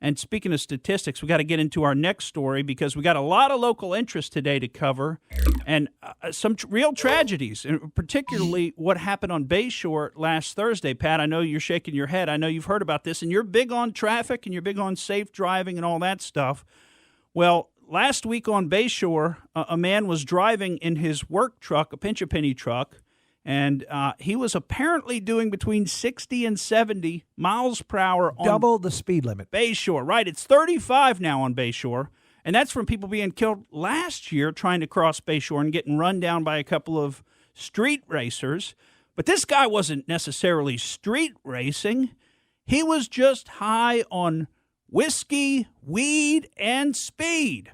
And speaking of statistics, we got to get into our next story because we got a lot of local interest today to cover and some real tragedies, and particularly what happened on Bayshore last Thursday. Pat, I know you're shaking your head. I know you've heard about this, and you're big on traffic and you're big on safe driving and all that stuff. Well, last week on Bayshore, a man was driving in his work truck, a pinch-a-penny truck, and he was apparently doing between 60 and 70 miles per hour on double the speed limit. Bayshore. Right, it's 35 now on Bayshore, and that's from people being killed last year trying to cross Bayshore and getting run down by a couple of street racers. But this guy wasn't necessarily street racing. He was just high on whiskey, weed, and speed.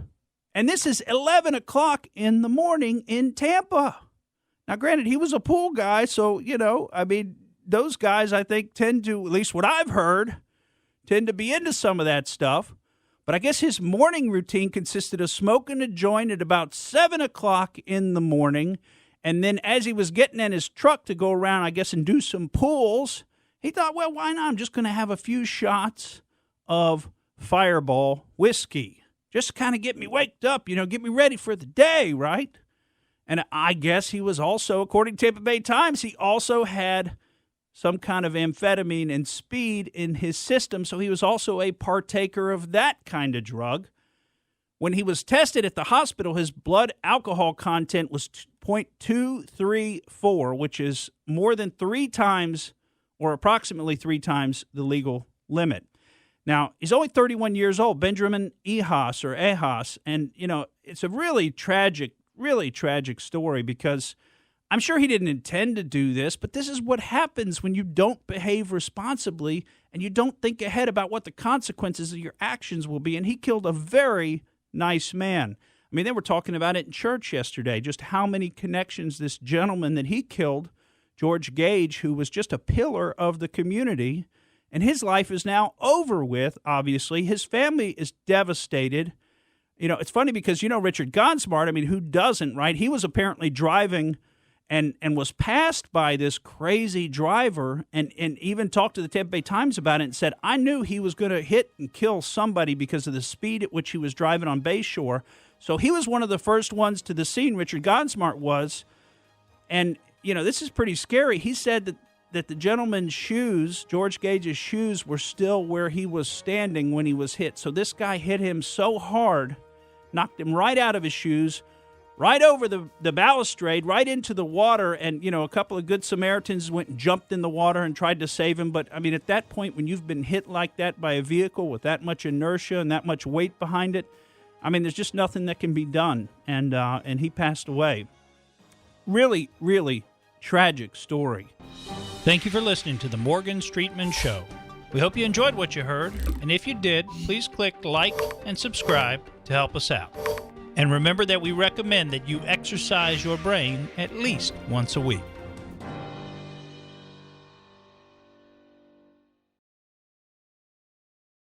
And this is 11 o'clock in the morning in Tampa. Now, granted, he was a pool guy, so, those guys, I think, tend to, at least what I've heard, tend to be into some of that stuff. But I guess his morning routine consisted of smoking a joint at about 7 o'clock in the morning. And then as he was getting in his truck to go around, I guess, and do some pulls, he thought, well, why not? I'm just going to have a few shots of Fireball whiskey. Just kind of get me waked up, get me ready for the day, right? And I guess he was also, according to Tampa Bay Times, he also had some kind of amphetamine and speed in his system, so he was also a partaker of that kind of drug. When he was tested at the hospital, his blood alcohol content was 0.234, which is more than 3 times, or approximately 3 times, the legal limit. Now, he's only 31 years old, Benjamin Ehas, and, it's a really tragic story because I'm sure he didn't intend to do this, but this is what happens when you don't behave responsibly and you don't think ahead about what the consequences of your actions will be. And he killed a very nice man. I mean, they were talking about it in church yesterday, just how many connections this gentleman that he killed, George Gage, who was just a pillar of the community, and his life is now over with, obviously. His family is devastated. It's funny because, Richard Gonsmart, who doesn't, right? He was apparently driving and was passed by this crazy driver and even talked to the Tampa Bay Times about it and said, I knew he was going to hit and kill somebody because of the speed at which he was driving on Bayshore. So he was one of the first ones to the scene, Richard Gonsmart was. And, this is pretty scary. He said that the gentleman's shoes, George Gage's shoes, were still where he was standing when he was hit. So this guy hit him so hard, knocked him right out of his shoes, right over the balustrade, right into the water. And, a couple of good Samaritans went and jumped in the water and tried to save him. But, at that point, when you've been hit like that by a vehicle with that much inertia and that much weight behind it, there's just nothing that can be done. And he passed away. Really, really tragic story. Thank you for listening to the Morgan Streetman Show. We hope you enjoyed what you heard, and if you did, please click like and subscribe to help us out. And remember that we recommend that you exercise your brain at least once a week.